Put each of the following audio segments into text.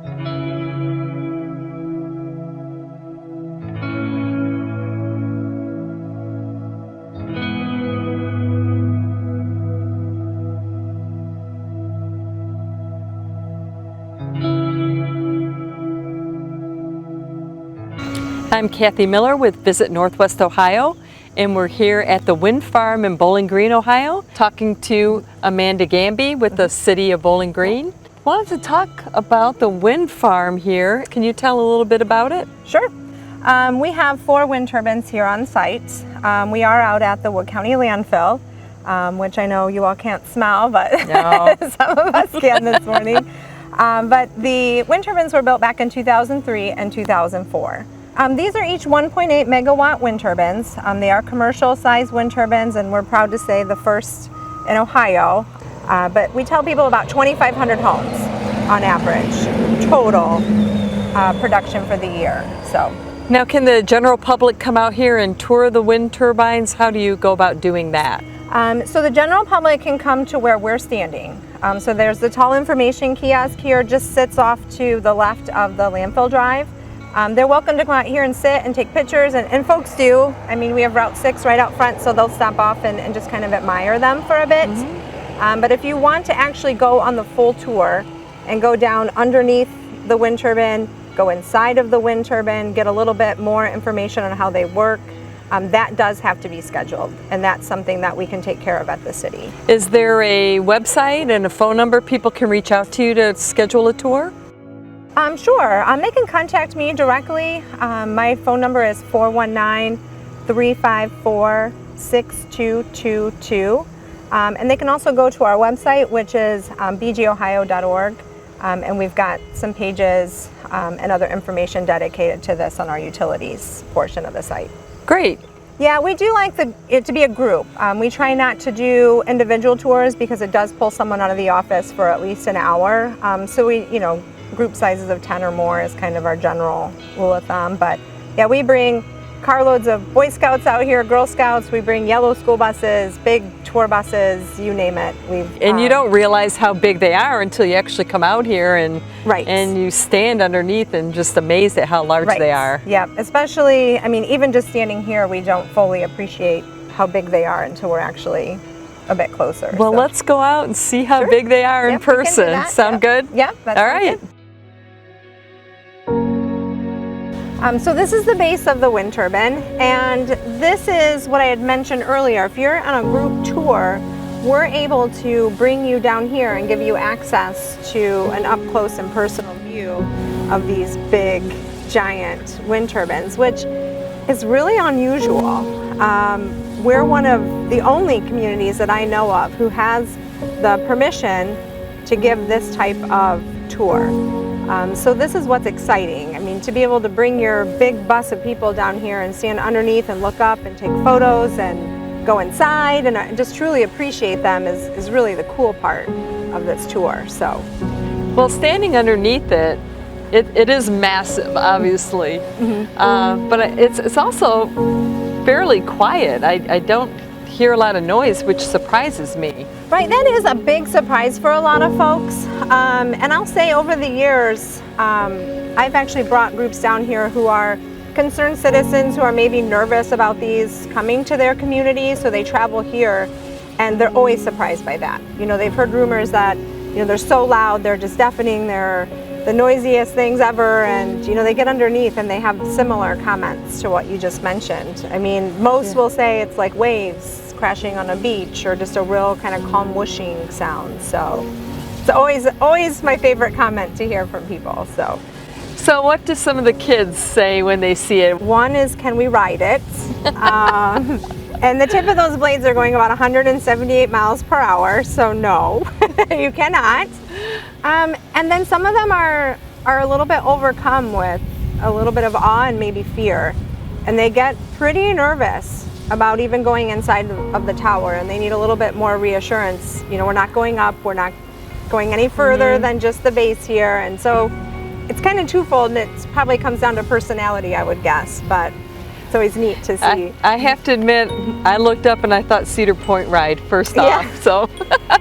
I'm Kathy Miller with Visit Northwest Ohio, and we're here at the Wind Farm in Bowling Green, Ohio, talking to Amanda Gamby with the City of Bowling Green. Wanted to talk about the wind farm here. Can you tell a little bit about it? Sure. We have 4 wind turbines here on site. We are out at the Wood County landfill, which I know you all can't smell, but No. some of us can this morning. But the wind turbines were built back in 2003 and 2004. These are each 1.8 megawatt wind turbines. They are commercial size wind turbines, and we're proud to say the first in Ohio. But we tell people about 2,500 homes on average, total production for the year. So. Now, can the general public come out here and tour the wind turbines? How do you go about doing that? So the general public can come to where we're standing. So there's the tall information kiosk here, just sits off to the left of the landfill drive. They're welcome to come out here and sit and take pictures, and folks do. I mean, we have Route 6 right out front, so they'll stop off and just kind of admire them for a bit. Mm-hmm. But if you want to actually go on the full tour and go down underneath the wind turbine, go inside of the wind turbine, get a little bit more information on how they work, that does have to be scheduled, and that's something that we can take care of at the city. Is there a website and a phone number people can reach out to you to schedule a tour? Sure. They can contact me directly. My phone number is 419-354-6222. And they can also go to our website, which is bgohio.org. And we've got some pages and other information dedicated to this on our utilities portion of the site. Great. Yeah, we do like it to be a group. We try not to do individual tours because it does pull someone out of the office for at least an hour. So we, group sizes of 10 or more is kind of our general rule of thumb. But yeah, we bring carloads of Boy Scouts out here, Girl Scouts. We bring yellow school buses, big tour buses, you name it. And you don't realize how big they are until you actually come out here and right. And you stand underneath and just amazed at how large right. they are. Yeah, especially, I mean, even just standing here, we don't fully appreciate how big they are until we're actually a bit closer. Well, let's go out and see how Sure. big they are in person. Sound good? Yep. All right. Good. So this is the base of the wind turbine, and this is what I had mentioned earlier. If you're on a group tour, we're able to bring you down here and give you access to an up-close and personal view of these big, giant wind turbines, which is really unusual. We're one of the only communities that I know of who has the permission to give this type of tour. So this is what's exciting. I mean, to be able to bring your big bus of people down here and stand underneath and look up and take photos and go inside and just truly appreciate them is really the cool part of this tour. So, well, standing underneath it is massive, obviously, mm-hmm. But it's also fairly quiet. I don't hear a lot of noise, which surprises me. Right, that is a big surprise for a lot of folks. And I'll say over the years, I've actually brought groups down here who are concerned citizens who are maybe nervous about these coming to their community, so they travel here, and they're always surprised by that. They've heard rumors that, they're so loud, they're just deafening, they're the noisiest things ever, and they get underneath and they have similar comments to what you just mentioned. I mean, most will say it's like waves crashing on a beach or just a real kind of calm whooshing sound. So it's always my favorite comment to hear from people. So what do some of the kids say when they see it? One is, can we ride it? And the tip of those blades are going about 178 miles per hour, so no, you cannot. And then some of them are a little bit overcome with a little bit of awe and maybe fear, and they get pretty nervous about even going inside of the tower, and they need a little bit more reassurance. We're not going up, we're not going any further than just the base here, and so it's kind of twofold, and it probably comes down to personality, I would guess, but it's always neat to see. I have to admit, I looked up and I thought Cedar Point ride first off, so.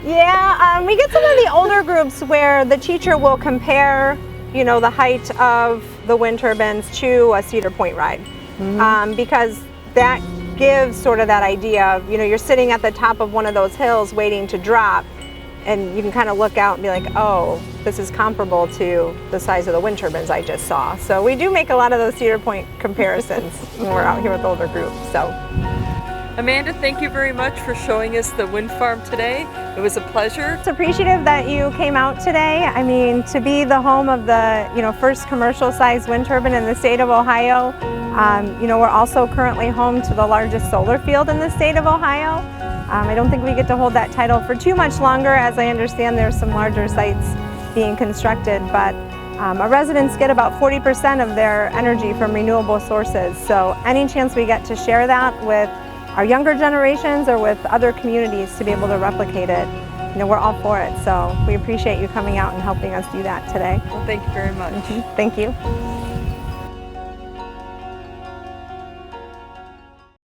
Yeah, we get some of the older groups where the teacher will compare you know, the height of the wind turbines to a Cedar Point ride, because that gives sort of that idea of, you know, you're sitting at the top of one of those hills waiting to drop, and you can kind of look out and be like, oh, this is comparable to the size of the wind turbines I just saw. So we do make a lot of those Cedar Point comparisons when we're out here with older groups. So, Amanda, thank you very much for showing us the wind farm today. It was a pleasure. it's appreciative that you came out today. I mean, to be the home of the, you know, first commercial sized wind turbine in the state of Ohio. You know, we're also currently home to the largest solar field in the state of Ohio. I don't think we get to hold that title for too much longer, as I understand there's some larger sites being constructed, but our residents get about 40% of their energy from renewable sources. So any chance we get to share that with our younger generations or with other communities to be able to replicate it, you know, we're all for it. So we appreciate you coming out and helping us do that today. Well, thank you very much. Thank you.